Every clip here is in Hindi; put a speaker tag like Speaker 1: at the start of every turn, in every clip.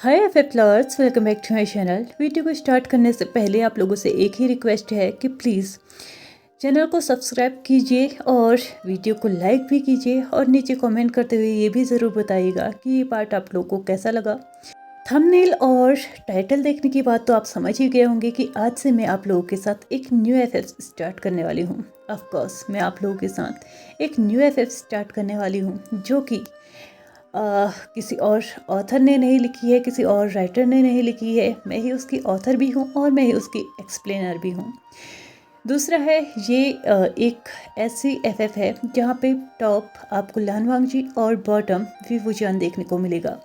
Speaker 1: Hi F lovers, welcome back to my channel. Video को स्टार्ट करने से पहले आप लोगों से एक ही रिक्वेस्ट है कि प्लीज़ चैनल को सब्सक्राइब कीजिए और वीडियो को लाइक भी कीजिए और नीचे कमेंट करते हुए ये भी ज़रूर बताइएगा कि ये पार्ट आप लोगों को कैसा लगा। थंबनेल और टाइटल देखने के बाद तो आप समझ ही गए होंगे कि आज से मैं आप लोगों के साथ एक न्यू एफ स्टार्ट करने वाली हूँ। ऑफ कोर्स मैं आप लोगों के साथ एक न्यू एफ स्टार्ट करने वाली हूँ जो कि किसी और ऑथर ने नहीं लिखी है, किसी और राइटर ने नहीं लिखी है। मैं ही उसकी ऑथर भी हूँ और मैं ही उसकी एक्सप्लेनर भी हूँ। दूसरा है ये एक ऐसी एफएफ है जहाँ पे टॉप आपको लान वांगजी और बॉटम विवुजान देखने को मिलेगा।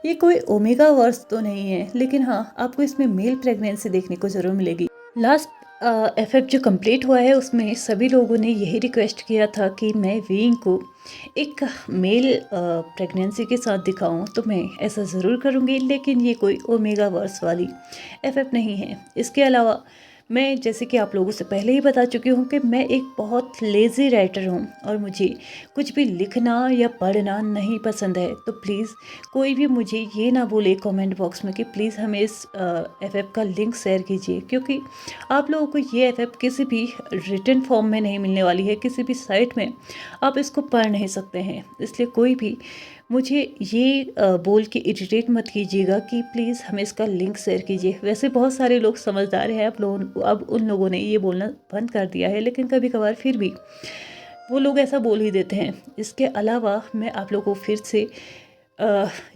Speaker 1: ये कोई ओमेगा वर्स तो नहीं है, लेकिन हाँ आपको इसमें मेल प्रेगनेंसी देखने को ज़रूर मिलेगी। लास्ट एफएफ जो कंप्लीट हुआ है उसमें सभी लोगों ने यही रिक्वेस्ट किया था कि मैं वीइंग को एक मेल प्रेगनेंसी के साथ दिखाऊं, तो मैं ऐसा ज़रूर करूंगी, लेकिन ये कोई ओमेगा वर्स वाली एफएफ नहीं है। इसके अलावा मैं जैसे कि आप लोगों से पहले ही बता चुकी हूँ कि मैं एक बहुत लेज़ी राइटर हूँ और मुझे कुछ भी लिखना या पढ़ना नहीं पसंद है। तो प्लीज़ कोई भी मुझे ये ना बोले कमेंट बॉक्स में कि प्लीज़ हमें इस एफएफ का लिंक शेयर कीजिए, क्योंकि आप लोगों को ये एफएफ किसी भी रिटन फॉर्म में नहीं मिलने वाली है। किसी भी साइट में आप इसको पढ़ नहीं सकते हैं। इसलिए कोई भी मुझे ये बोल के इरिटेट मत कीजिएगा कि प्लीज़ हमें इसका लिंक शेयर कीजिए। वैसे बहुत सारे लोग समझदार हैं, अब उन लोगों ने ये बोलना बंद कर दिया है, लेकिन कभी कभार फिर भी वो लोग ऐसा बोल ही देते हैं। इसके अलावा मैं आप लोगों को फिर से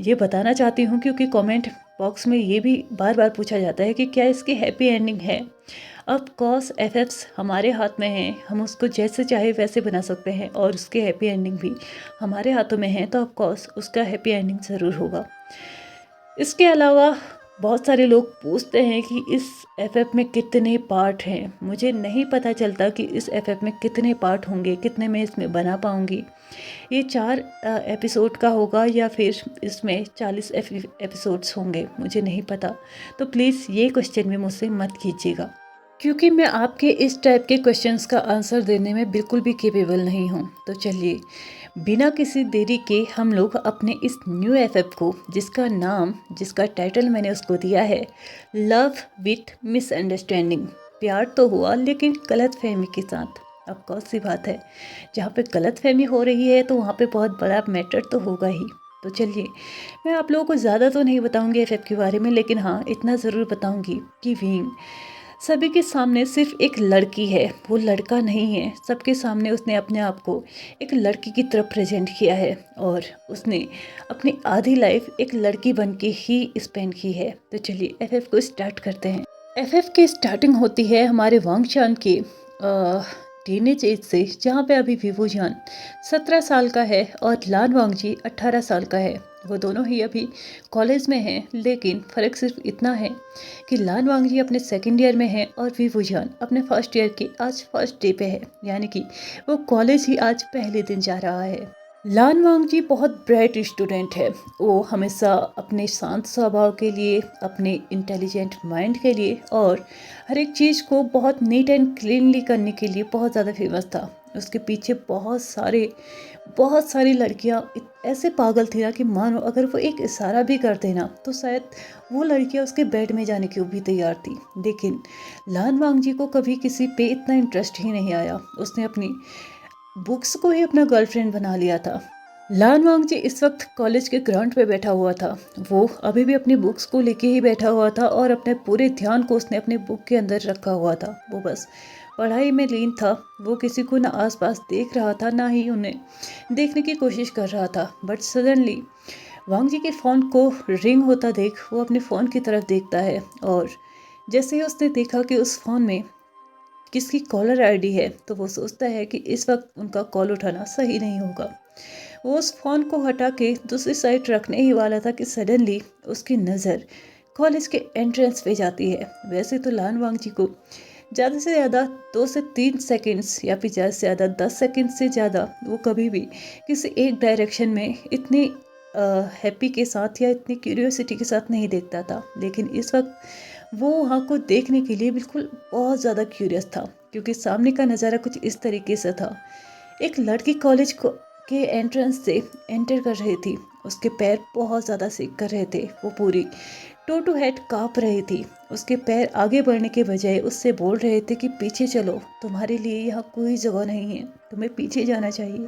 Speaker 1: ये बताना चाहती हूँ, क्योंकि कमेंट बॉक्स में ये भी बार बार पूछा जाता है कि क्या इसकी हैप्पी एंडिंग है। ऑफ कोर्स एफएफ्स हमारे हाथ में हैं, हम उसको जैसे चाहे वैसे बना सकते हैं और उसके हैप्पी एंडिंग भी हमारे हाथों में है, तो ऑफ कोर्स उसका हैप्पी एंडिंग ज़रूर होगा। इसके अलावा बहुत सारे लोग पूछते हैं कि इस एफएफ में कितने पार्ट हैं। मुझे नहीं पता चलता कि इस एफएफ में कितने पार्ट होंगे, कितने मैं इसमें बना पाऊँगी। ये 4 एपिसोड का होगा या फिर इसमें 40 एपिसोड्स होंगे, मुझे नहीं पता। तो प्लीज़ ये क्वेश्चन भी मुझसे मत कीजिएगा, क्योंकि मैं आपके इस टाइप के क्वेश्चंस का आंसर देने में बिल्कुल भी कैपेबल नहीं हूँ। तो चलिए बिना किसी देरी के हम लोग अपने इस न्यू एफएफ को, जिसका टाइटल मैंने उसको दिया है लव विथ मिसअंडरस्टैंडिंग। प्यार तो हुआ लेकिन गलत फहमी के साथ। अब कौन सी बात है, जहाँ पे गलत फहमी हो रही है तो वहाँ पे बहुत बड़ा मैटर तो होगा ही। तो चलिए मैं आप लोगों को ज़्यादा तो नहीं बताऊँगी एफएफ के बारे में, लेकिन हाँ इतना ज़रूर बताऊँगी कि विंग सभी के सामने सिर्फ एक लड़की है, वो लड़का नहीं है। सबके सामने उसने अपने आप को एक लड़की की तरफ प्रेजेंट किया है और उसने अपनी आधी लाइफ एक लड़की बन के ही स्पेंड की है। तो चलिए एफएफ को स्टार्ट करते हैं। एफएफ की स्टार्टिंग होती है हमारे वांगचान के टीनेज एज से, जहाँ पे अभी विवुजान 17 साल का है और लान वांगजी 18 साल का है। वो दोनों ही अभी कॉलेज में हैं, लेकिन फ़र्क सिर्फ इतना है कि लान वांगजी अपने सेकंड ईयर में है और विवुजान अपने फर्स्ट ईयर के आज फर्स्ट डे पे है, यानी कि वो कॉलेज ही आज पहले दिन जा रहा है। लान वांगजी बहुत ब्राइट स्टूडेंट है। वो हमेशा अपने शांत स्वभाव के लिए, अपने इंटेलिजेंट माइंड के लिए और हर एक चीज़ को बहुत नीट एंड क्लीनली करने के लिए बहुत ज़्यादा फेमस था। उसके पीछे बहुत सारी लड़कियां ऐसे पागल थी ना कि मानो अगर वो एक इशारा भी कर देना तो शायद वो लड़कियां उसके बेड में जाने की भी तैयार थी। लेकिन लान वांगजी को कभी किसी पे इतना इंटरेस्ट ही नहीं आया। उसने अपनी बुक्स को ही अपना गर्लफ्रेंड बना लिया था। लान वांगजी इस वक्त कॉलेज के ग्राउंड पे बैठा हुआ था। वो अभी भी अपनी बुक्स को लेके ही बैठा हुआ था और अपने पूरे ध्यान को उसने अपने बुक के अंदर रखा हुआ था। वो बस पढ़ाई में लीन था। वो किसी को ना आसपास देख रहा था, ना ही उन्हें देखने की कोशिश कर रहा था। बट सडनली वांगजी के फ़ोन को रिंग होता देख वो अपने फ़ोन की तरफ देखता है और जैसे ही उसने देखा कि उस फ़ोन में किसकी कॉलर आईडी है, तो वो सोचता है कि इस वक्त उनका कॉल उठाना सही नहीं होगा। वो उस फ़ोन को हटा के दूसरी साइड रखने ही वाला था कि सडनली उसकी नज़र कॉलेज के एंट्रेंस पे जाती है। वैसे तो लान वांगजी को ज़्यादा से ज़्यादा 2 से 3 सेकंड्स या फिर ज़्यादा से ज़्यादा 10 सेकंड से ज़्यादा वो कभी भी किसी एक डायरेक्शन में इतनी हैप्पी के साथ या इतनी क्यूरियोसिटी के साथ नहीं देखता था। लेकिन इस वक्त वो वहाँ को देखने के लिए बिल्कुल बहुत ज़्यादा क्यूरियस था, क्योंकि सामने का नज़ारा कुछ इस तरीके से था। एक लड़की कॉलेज को के एंट्रेंस से एंटर कर रही थी, उसके पैर बहुत ज़्यादा सीख कर रहे थे। वो पूरी टो टू हेड काँप रही थी। उसके पैर आगे बढ़ने के बजाय उससे बोल रहे थे कि पीछे चलो, तुम्हारे लिए यहाँ कोई जगह नहीं है, तुम्हें पीछे जाना चाहिए।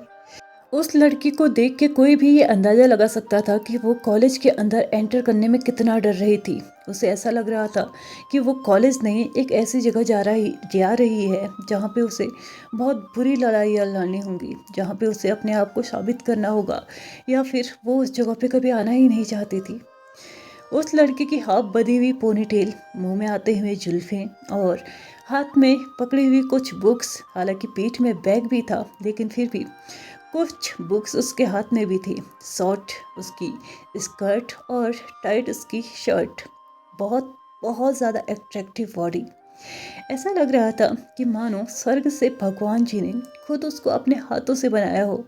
Speaker 1: उस लड़की को देख के कोई भी ये अंदाज़ा लगा सकता था कि वो कॉलेज के अंदर एंटर करने में कितना डर रही थी। उसे ऐसा लग रहा था कि वो कॉलेज नहीं, एक ऐसी जगह जा रही है जहाँ पे उसे बहुत बुरी लड़ाइयाँ लड़नी होंगी, जहाँ पे उसे अपने आप को साबित करना होगा, या फिर वो उस जगह पे कभी आना ही नहीं चाहती थी। उस लड़की की हाफ बधी हुई पोनीटेल, मुंह में आते हुए जुल्फें और हाथ में पकड़ी हुई कुछ बुक्स, हालांकि पीठ में बैग भी था लेकिन फिर भी कुछ बुक्स उसके हाथ में भी थी। शॉर्ट उसकी स्कर्ट और टाइट उसकी शर्ट, बहुत बहुत ज़्यादा एट्रैक्टिव बॉडी। ऐसा लग रहा था कि मानो स्वर्ग से भगवान जी ने खुद उसको अपने हाथों से बनाया हो,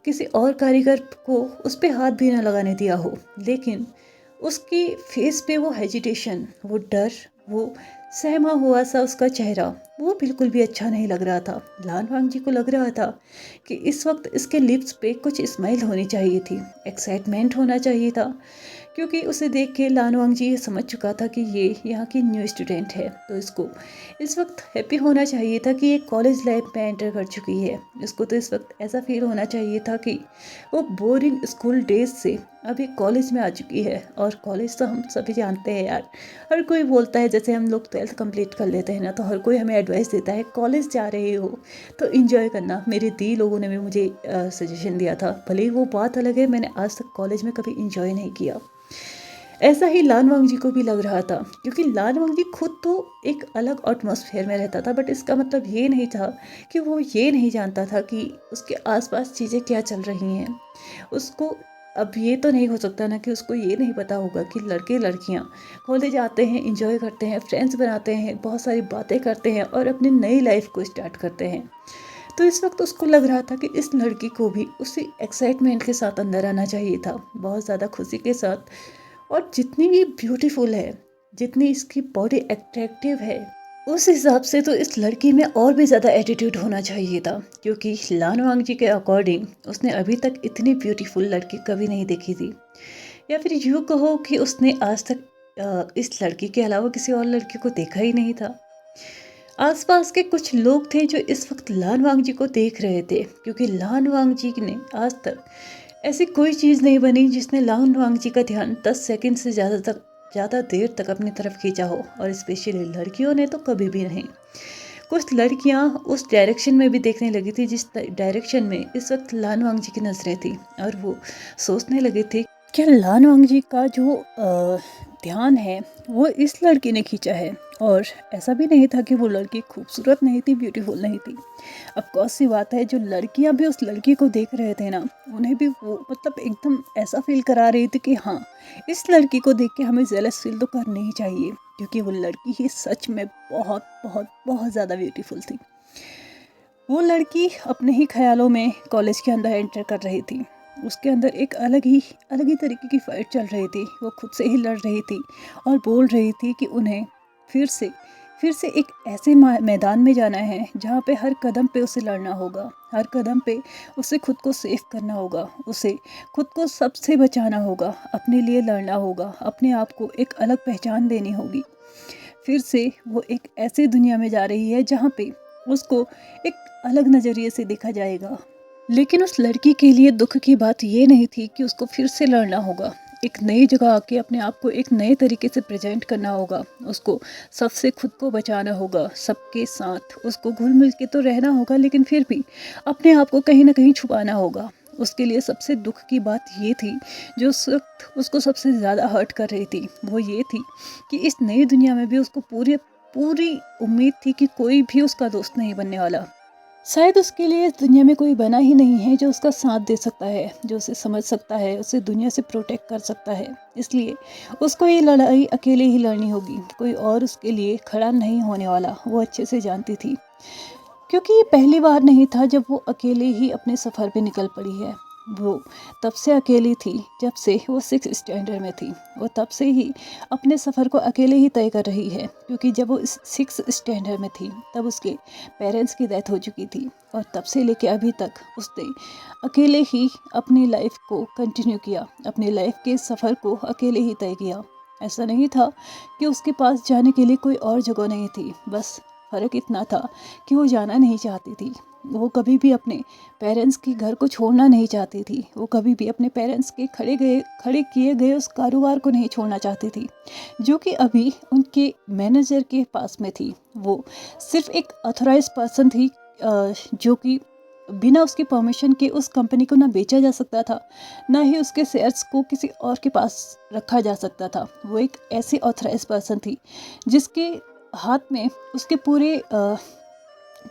Speaker 1: किसी और कारीगर को उस पर हाथ भी ना लगाने दिया हो। लेकिन उसकी फेस पे वो हेजिटेशन, वो डर, वो सहमा हुआ सा उसका चेहरा, वो बिल्कुल भी अच्छा नहीं लग रहा था। लान वांग जी को लग रहा था कि इस वक्त इसके लिप्स पे कुछ स्माइल होनी चाहिए थी, एक्साइटमेंट होना चाहिए था, क्योंकि उसे देख के लान वांग जी ये समझ चुका था कि ये यहाँ की न्यू स्टूडेंट है, तो इसको इस वक्त हैप्पी होना चाहिए था कि ये कॉलेज लाइफ में एंटर कर चुकी है। इसको तो इस वक्त ऐसा फील होना चाहिए था कि वो बोरिंग स्कूल डेज से अभी कॉलेज में आ चुकी है। और कॉलेज तो हम सभी जानते हैं यार, हर कोई बोलता है, जैसे हम लोग 12th कंप्लीट कर लेते हैं ना, तो हर कोई हमें एडवाइस देता है कॉलेज जा रहे हो तो इंजॉय करना। मेरे दी लोगों ने भी मुझे सजेशन दिया था, भले ही वो बात अलग है, मैंने आज तक कॉलेज में कभी इंजॉय नहीं किया। ऐसा ही लान वांग जी को भी लग रहा था, क्योंकि लान वांग जी खुद तो एक अलग एटमॉस्फेयर में रहता था, बट इसका मतलब ये नहीं था कि वो ये नहीं जानता था कि उसके आसपास चीज़ें क्या चल रही हैं। उसको अब ये तो नहीं हो सकता ना कि उसको ये नहीं पता होगा कि लड़के लड़कियां कॉलेज आते हैं, इंजॉय करते हैं, फ्रेंड्स बनाते हैं, बहुत सारी बातें करते हैं और अपनी नई लाइफ को स्टार्ट करते हैं। तो इस वक्त उसको लग रहा था कि इस लड़की को भी उसी एक्साइटमेंट के साथ अंदर आना चाहिए था, बहुत ज़्यादा खुशी के साथ। और जितनी भी ब्यूटीफुल है, जितनी इसकी बॉडी अट्रैक्टिव है, उस हिसाब से तो इस लड़की में और भी ज़्यादा एटीट्यूड होना चाहिए था, क्योंकि लान वांग जी के अकॉर्डिंग उसने अभी तक इतनी ब्यूटीफुल लड़की कभी नहीं देखी थी, या फिर यूँ कहो कि उसने आज तक इस लड़की के अलावा किसी और लड़की को देखा ही नहीं था। आसपास के कुछ लोग थे जो इस वक्त लान वांग जी को देख रहे थे, क्योंकि लान वांग जी ने आज तक ऐसी कोई चीज़ नहीं बनी जिसने लान वांग जी का ध्यान 10 सेकंड से ज़्यादा देर तक अपनी तरफ खींचा हो, और स्पेशली लड़कियों ने तो कभी भी नहीं। कुछ लड़कियां उस डायरेक्शन में भी देखने लगी थी जिस डायरेक्शन में इस वक्त लान वांग जी की नज़रें थी, और वो सोचने लगे थे क्या लान वांग जी का जो ध्यान है वो इस लड़की ने खींचा है। और ऐसा भी नहीं था कि वो लड़की खूबसूरत नहीं थी, ब्यूटीफुल नहीं थी। अब कौन सी बात है, जो लड़कियां भी उस लड़की को देख रहे थे ना, उन्हें भी वो मतलब एकदम ऐसा फील करा रही थी कि हाँ, इस लड़की को देख के हमें जेलस फील तो करनी ही चाहिए, क्योंकि वो लड़की ही सच में बहुत बहुत बहुत ज़्यादा ब्यूटीफुल थी। वो लड़की अपने ही ख्यालों में कॉलेज के अंदर एंटर कर रही थी। उसके अंदर एक अलग ही तरीके की फाइट चल रही थी। वो खुद से ही लड़ रही थी और बोल रही थी कि उन्हें फिर से एक ऐसे मैदान में जाना है जहाँ पे हर कदम पे उसे लड़ना होगा, हर कदम पे उसे खुद को सेफ करना होगा, उसे खुद को सबसे बचाना होगा, अपने लिए लड़ना होगा, अपने आप को एक अलग पहचान देनी होगी। फिर से वो एक ऐसी दुनिया में जा रही है जहाँ पे उसको एक अलग नज़रिए से देखा जाएगा। लेकिन उस लड़की के लिए दुख की बात ये नहीं थी कि उसको फिर से लड़ना होगा, एक नई जगह आके अपने आप को एक नए तरीके से प्रेजेंट करना होगा, उसको सबसे खुद को बचाना होगा, सबके साथ उसको घुल मिल के तो रहना होगा, लेकिन फिर भी अपने आप को कहीं ना कहीं छुपाना होगा। उसके लिए सबसे दुख की बात ये थी, जो उस वक्त उसको सबसे ज़्यादा हर्ट कर रही थी, वो ये थी कि इस नई दुनिया में भी उसको पूरी उम्मीद थी कि कोई भी उसका दोस्त नहीं बनने वाला। शायद उसके लिए इस दुनिया में कोई बना ही नहीं है जो उसका साथ दे सकता है, जो उसे समझ सकता है, उसे दुनिया से प्रोटेक्ट कर सकता है। इसलिए उसको ये लड़ाई अकेले ही लड़नी होगी, कोई और उसके लिए खड़ा नहीं होने वाला, वो अच्छे से जानती थी। क्योंकि ये पहली बार नहीं था जब वो अकेले ही अपने सफ़र पे निकल पड़ी है। वो तब से अकेली थी जब से वो 6 स्टैंडर्ड में थी। वो तब से ही अपने सफ़र को अकेले ही तय कर रही है, क्योंकि जब वो 6 स्टैंडर्ड में थी तब उसके पेरेंट्स की डेथ हो चुकी थी, और तब से लेके अभी तक उसने अकेले ही अपनी लाइफ को कंटिन्यू किया, अपनी लाइफ के सफ़र को अकेले ही तय किया। ऐसा नहीं था कि उसके पास जाने के लिए कोई और जगह नहीं थी, बस फ़र्क इतना था कि वो जाना नहीं चाहती थी। वो कभी भी अपने पेरेंट्स के घर को छोड़ना नहीं चाहती थी। वो कभी भी अपने पेरेंट्स के खड़े किए गए उस कारोबार को नहीं छोड़ना चाहती थी, जो कि अभी उनके मैनेजर के पास में थी। वो सिर्फ एक ऑथराइज पर्सन थी, जो कि बिना उसके परमिशन के उस कंपनी को ना बेचा जा सकता था, ना ही उसके शेयर्स को किसी और के पास रखा जा सकता था। वो एक ऐसी ऑथराइज पर्सन थी जिसके हाथ में उसके पूरे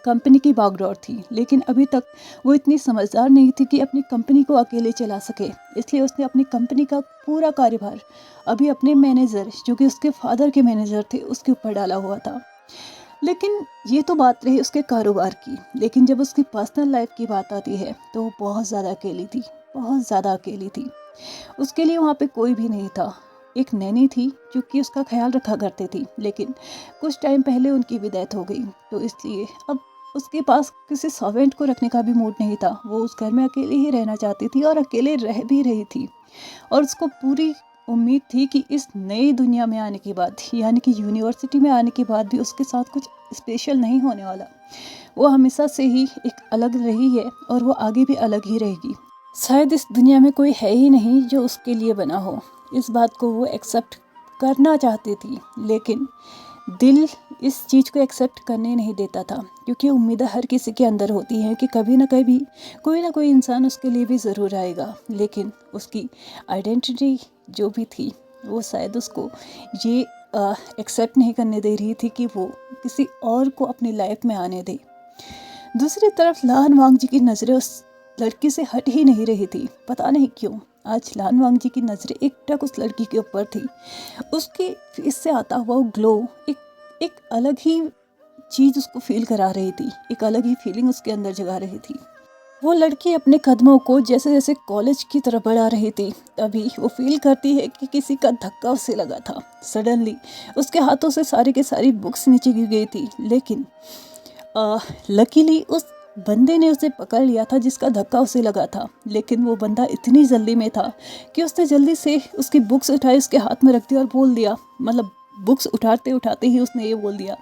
Speaker 1: कंपनी की बागडोर थी, लेकिन अभी तक वो इतनी समझदार नहीं थी कि अपनी कंपनी को अकेले चला सके। इसलिए उसने अपनी कंपनी का पूरा कार्यभार अभी अपने मैनेजर, जो कि उसके फादर के मैनेजर थे, उसके ऊपर डाला हुआ था। लेकिन ये तो बात रही उसके कारोबार की, लेकिन जब उसकी पर्सनल लाइफ की बात आती है तो वो बहुत ज़्यादा अकेली थी, बहुत ज़्यादा अकेली थी। उसके लिए वहाँ पे कोई भी नहीं था। एक नैनी थी जो कि उसका ख्याल रखा करती थी, लेकिन कुछ टाइम पहले उनकी भी डेथ हो गई, तो इसलिए अब उसके पास किसी सर्वेंट को रखने का भी मूड नहीं था। वो उस घर में अकेले ही रहना चाहती थी और अकेले रह भी रही थी, और उसको पूरी उम्मीद थी कि इस नई दुनिया में आने के बाद, यानी कि यूनिवर्सिटी में आने के बाद भी उसके साथ कुछ स्पेशल नहीं होने वाला। वो हमेशा से ही एक अलग रही है और वो आगे भी अलग ही रहेगी। शायद इस दुनिया में कोई है ही नहीं जो उसके लिए बना हो। इस बात को वो एक्सेप्ट करना चाहती थी, लेकिन दिल इस चीज़ को एक्सेप्ट करने नहीं देता था, क्योंकि उम्मीदें हर किसी के अंदर होती हैं कि कभी ना कभी कोई ना कोई इंसान उसके लिए भी ज़रूर आएगा। लेकिन उसकी आइडेंटिटी जो भी थी, वो शायद उसको ये एक्सेप्ट नहीं करने दे रही थी कि वो किसी और को अपनी लाइफ में आने दे। दूसरी तरफ लान वांग जी की नज़रें उस लड़की से हट ही नहीं रही थी। पता नहीं क्यों आज लान वांग जी की नज़रें एकटक उस लड़की के ऊपर थी। उसके फेस से आता हुआ ग्लो एक अलग ही चीज़ उसको फील करा रही थी, एक अलग ही फीलिंग उसके अंदर जगा रही थी। वो लड़की अपने कदमों को जैसे जैसे कॉलेज की तरफ बढ़ा रही थी, तभी वो फील करती है कि किसी का धक्का उसे लगा था। सडनली उसके हाथों से सारी की सारी बुक्स नीचे गिर गई थी, लेकिन लकीली उस बंदे ने उसे पकड़ लिया था जिसका धक्का उसे लगा था। लेकिन वो बंदा इतनी जल्दी में था कि उसने जल्दी से उसकी बुक्स उठाई, उसके हाथ में रख दिया और बोल दिया, मतलब बुक्स उठाते उठाते ही उसने ये बोल दिया,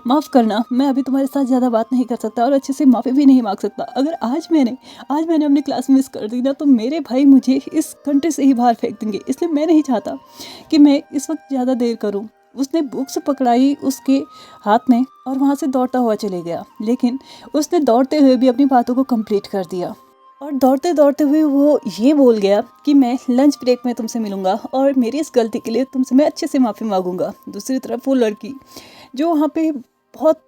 Speaker 1: माफ़ करना, मैं अभी तुम्हारे साथ ज़्यादा बात नहीं कर सकता और अच्छे से माफ़ी भी नहीं मांग सकता। अगर आज मैंने अपनी क्लास मिस कर दी ना, तो मेरे भाई मुझे इस कंट्री से ही बाहर फेंक देंगे। इसलिए मैं नहीं चाहता कि मैं इस वक्त ज़्यादा देर करूँ। उसने बुक्स पकड़ाई उसके हाथ में और वहाँ से दौड़ता हुआ चले गया। लेकिन उसने दौड़ते हुए भी अपनी बातों को कंप्लीट कर दिया, और दौड़ते दौड़ते हुए वो ये बोल गया कि मैं लंच ब्रेक में तुमसे मिलूंगा और मेरी इस गलती के लिए तुमसे मैं अच्छे से माफ़ी मांगूंगा। दूसरी तरफ वो लड़की जो वहाँ पे बहुत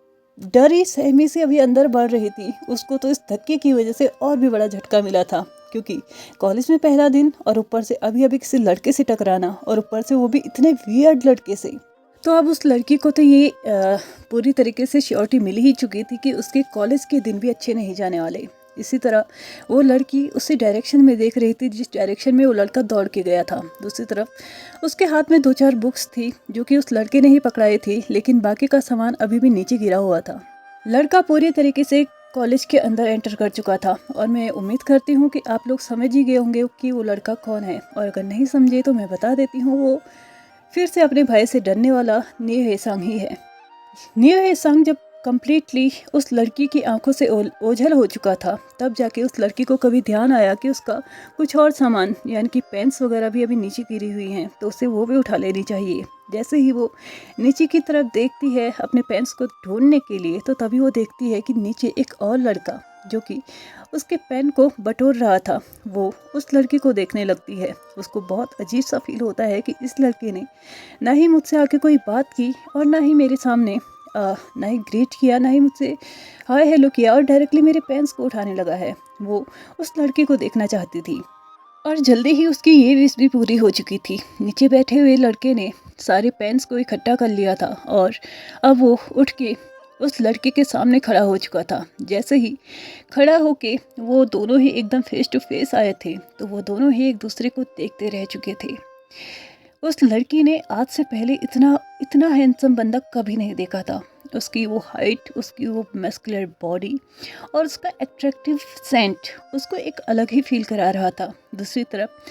Speaker 1: डरी सहमी से अभी अंदर बढ़ रही थी, उसको तो इस धक्के की वजह से और भी बड़ा झटका मिला था, क्योंकि कॉलेज में पहला दिन और ऊपर से अभी अभी किसी लड़के से टकराना, और ऊपर से वो भी इतने वियर्ड लड़के से। तो अब उस लड़की को तो ये पूरी तरीके से श्योरिटी मिल ही चुकी थी कि उसके कॉलेज के दिन भी अच्छे नहीं जाने वाले। इसी तरह वो लड़की उसी डायरेक्शन में देख रही थी जिस डायरेक्शन में वो लड़का दौड़ के गया था। दूसरी तरफ उसके हाथ में 2-4 बुक्स थी जो कि उस लड़के ने ही पकड़ाई थी, लेकिन बाकी का सामान अभी भी नीचे गिरा हुआ था। लड़का पूरी तरीके से कॉलेज के अंदर एंटर कर चुका था, और मैं उम्मीद करती हूँ कि आप लोग समझ ही गए होंगे कि वो लड़का कौन है, और अगर नहीं समझे तो मैं बता देती हूँ, वो फिर से अपने भाई से डरने वाला नियो हेसांग ही है। नियो हेसांग जब कम्प्लीटली उस लड़की की आंखों से ओझल हो चुका था, तब जाके उस लड़की को कभी ध्यान आया कि उसका कुछ और सामान, यानी कि पेन्स वगैरह भी अभी नीचे गिरी हुई हैं, तो उसे वो भी उठा लेनी चाहिए। जैसे ही वो नीचे की तरफ देखती है अपने पेन्स को ढूंढने के लिए, तो तभी वो देखती है कि नीचे एक और लड़का जो कि उसके पेन को बटोर रहा था, वो उस लड़की को देखने लगती है। उसको बहुत अजीब सा फील होता है कि इस लड़के ने ना ही मुझसे आके कोई बात की, और ना ही मेरे सामने ना ही ग्रीट किया, ना ही मुझसे हाय हेलो किया, और डायरेक्टली मेरे पेन्स को उठाने लगा है। वो उस लड़की को देखना चाहती थी, और जल्दी ही उसकी ये विश भी पूरी हो चुकी थी। नीचे बैठे हुए लड़के ने सारे पेन्स को इकट्ठा कर लिया था, और अब वो उठ के उस लड़के के सामने खड़ा हो चुका था। जैसे ही खड़ा होके वो दोनों ही एकदम फेस टू फेस आए थे, तो वो दोनों ही एक दूसरे को देखते रह चुके थे। उस लड़की ने आज से पहले इतना इतना हैंडसम बंदा कभी नहीं देखा था। उसकी वो हाइट, उसकी वो मस्कुलर बॉडी और उसका एट्रैक्टिव सेंट उसको एक अलग ही फील करा रहा था। दूसरी तरफ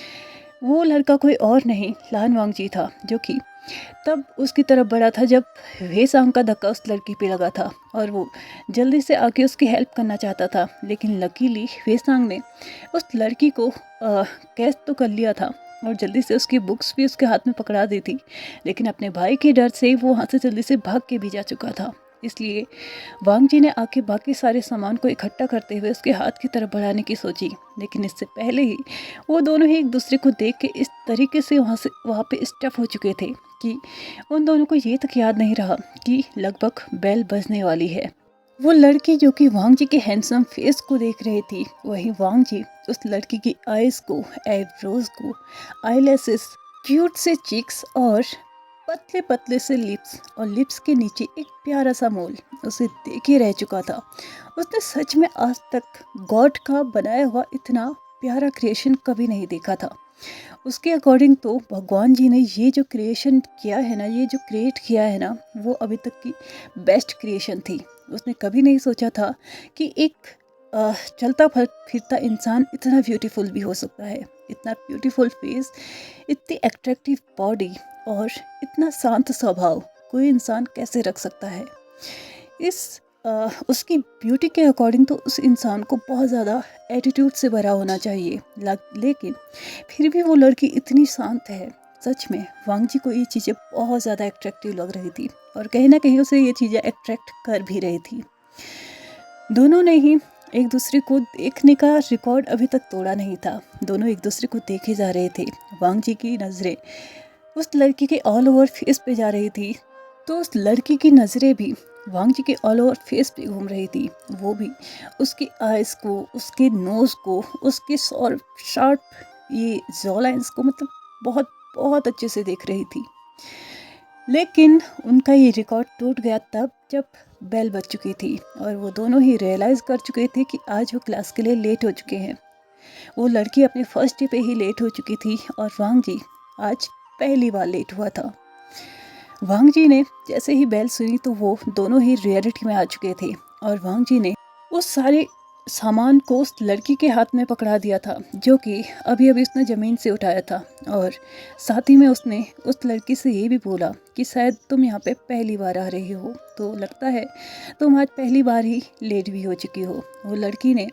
Speaker 1: वो लड़का कोई और नहीं, लान वांगजी था, जो कि तब उसकी तरफ बढ़ा था जब वेसांग का धक्का उस लड़की पे लगा था और वो जल्दी से आके उसकी हेल्प करना चाहता था। लेकिन लकीली वेसांग ने उस लड़की को कैच तो कर लिया था और जल्दी से उसकी बुक्स भी उसके हाथ में पकड़ा दी थी। लेकिन अपने भाई के डर से वो वहाँ से जल्दी से भाग के भी जा चुका था। इसलिए वांग जी ने आके बाकी सारे सामान को इकट्ठा करते हुए उसके हाथ की तरफ बढ़ाने की सोची। लेकिन इससे पहले ही वो दोनों ही एक दूसरे को देख के इस तरीके से वहाँ पे स्टफ हो चुके थे कि उन दोनों को ये तक याद नहीं रहा कि लगभग बेल बजने वाली है। वो लड़की जो कि वांग जी के हैंडसम फेस को देख रही थी, वही वांग जी उस लड़की की आईज को, आईब्रोज को, आईलैशेस, क्यूट से चिक्स और पतले पतले से लिप्स और लिप्स के नीचे एक प्यारा सा मोल उसे देखे रह चुका था। उसने सच में आज तक गॉड का बनाया हुआ इतना प्यारा क्रिएशन कभी नहीं देखा था। उसके अकॉर्डिंग तो भगवान जी ने ये जो क्रिएशन किया है ना, ये जो क्रिएट किया है ना, वो अभी तक की बेस्ट क्रिएशन थी। उसने कभी नहीं सोचा था कि एक चलता फिरता इंसान इतना ब्यूटीफुल भी हो सकता है। इतना ब्यूटीफुल फेस, इतनी एट्रैक्टिव बॉडी और इतना शांत स्वभाव कोई इंसान कैसे रख सकता है। उसकी ब्यूटी के अकॉर्डिंग तो उस इंसान को बहुत ज़्यादा एटीट्यूड से भरा होना चाहिए, लेकिन फिर भी वो लड़की इतनी शांत है। सच में वांग जी को ये चीज़ें बहुत ज़्यादा एट्रैक्टिव लग रही थी और कहीं ना कहीं उसे ये चीज़ें अट्रैक्ट कर भी रही थी। दोनों ने ही एक दूसरे को देखने का रिकॉर्ड अभी तक तोड़ा नहीं था। दोनों एक दूसरे को देखे जा रहे थे। वांग जी की नज़रें उस लड़की के ऑल ओवर फेस पे जा रही थी, तो उस लड़की की नज़रें भी वांग जी के ऑल ओवर फेस पे घूम रही थी। वो भी उसकी आइज़ को, उसके नोज़ को, उसके शार्प ये जॉ लाइन्स को मतलब बहुत बहुत अच्छे से देख रही थी। लेकिन उनका ये रिकॉर्ड टूट गया तब जब बेल बज चुकी थी और वो दोनों ही रियलाइज़ कर चुके थे कि आज वो क्लास के लिए लेट हो चुके हैं। वो लड़की अपने फर्स्ट डे पे ही लेट हो चुकी थी और वांग जी आज पहली बार लेट हुआ था। वांग जी ने जैसे ही बेल सुनी तो वो दोनों ही रियलिटी में आ चुके थे और वांग जी ने उस सारे सामान को उस लड़की के हाथ में पकड़ा दिया था, जो कि अभी अभी उसने ज़मीन से उठाया था। और साथ ही में उसने उस लड़की से ये भी बोला कि शायद तुम यहाँ पे पहली बार आ रही हो, तो लगता है तुम आज पहली बार ही लेट भी हो चुकी हो। वो लड़की ने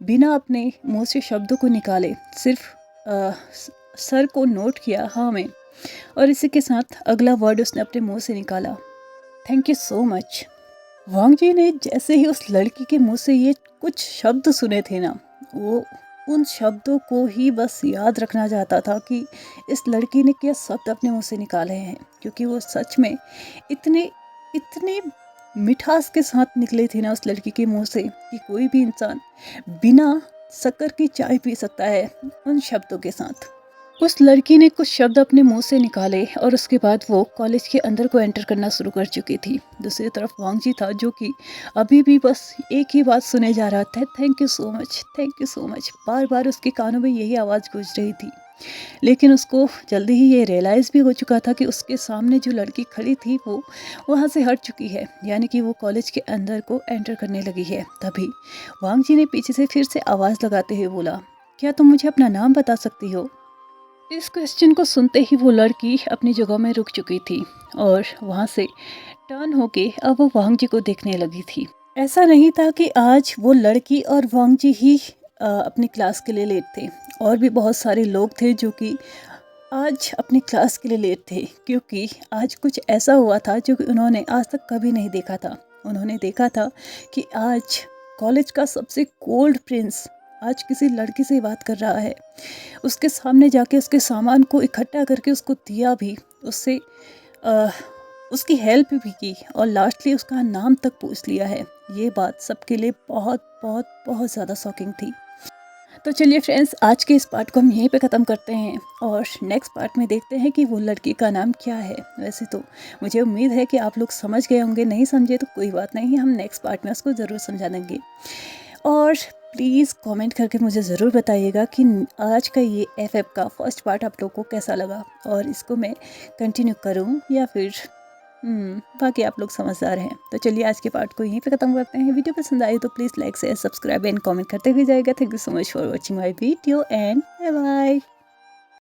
Speaker 1: बिना अपने मुंह से शब्दों को निकाले सिर्फ सर को नोट किया हाँ में, और इसी के साथ अगला वर्ड उसने अपने मुंह से निकाला, थैंक यू सो मच। वांग जी ने जैसे ही उस लड़की के मुंह से ये कुछ शब्द सुने थे ना, वो उन शब्दों को ही बस याद रखना चाहता था कि इस लड़की ने क्या शब्द अपने मुंह से निकाले हैं, क्योंकि वो सच में इतने इतने मिठास के साथ निकले थे ना उस लड़की के मुंह से कि कोई भी इंसान बिना शक्कर की चाय पी सकता है उन शब्दों के साथ। उस लड़की ने कुछ शब्द अपने मुंह से निकाले और उसके बाद वो कॉलेज के अंदर को एंटर करना शुरू कर चुकी थी। दूसरी तरफ वांग जी था, जो कि अभी भी बस एक ही बात सुने जा रहा था, thank you so much, thank you so much. बार बार उसके कानों में यही आवाज़ गूंज रही थी। लेकिन उसको जल्दी ही ये रियलाइज़ भी हो चुका था कि उसके सामने जो लड़की खड़ी थी वो वहाँ से हट चुकी है, यानी कि वो कॉलेज के अंदर को एंटर करने लगी है। तभी वांग जी ने पीछे से फिर से आवाज़ लगाते हुए बोला, क्या तुम मुझे अपना नाम बता सकती हो? इस क्वेश्चन को सुनते ही वो लड़की अपनी जगह में रुक चुकी थी और वहाँ से टर्न होके अब वो वांग जी को देखने लगी थी। ऐसा नहीं था कि आज वो लड़की और वांग जी ही अपनी क्लास के लिए लेट थे, और भी बहुत सारे लोग थे जो कि आज अपनी क्लास के लिए लेट थे, क्योंकि आज कुछ ऐसा हुआ था जो कि उन्होंने आज तक कभी नहीं देखा था। उन्होंने देखा था कि आज कॉलेज का सबसे कोल्ड प्रिंस आज किसी लड़की से बात कर रहा है। उसके सामने जाके उसके सामान को इकट्ठा करके उसको दिया भी, उससे उसकी हेल्प भी की और लास्टली उसका नाम तक पूछ लिया है। ये बात सबके लिए बहुत बहुत बहुत ज़्यादा शॉकिंग थी। तो चलिए फ्रेंड्स, आज के इस पार्ट को हम यहीं पे ख़त्म करते हैं और नेक्स्ट पार्ट में देखते हैं कि वो लड़की का नाम क्या है। वैसे तो मुझे उम्मीद है कि आप लोग समझ गए होंगे, नहीं समझे तो कोई बात नहीं, हम नेक्स्ट पार्ट में उसको ज़रूर समझा देंगे। और प्लीज़ कमेंट करके मुझे ज़रूर बताइएगा कि आज का ये FF का फर्स्ट पार्ट आप लोग को कैसा लगा और इसको मैं कंटिन्यू करूँ या फिर बाकी आप लोग समझदार हैं। तो चलिए आज के पार्ट को यहीं पे ख़त्म करते हैं। वीडियो पसंद आई तो please like share subscribe and comment करते हुए जाइएगा। Thank you so much for watching my video and bye bye.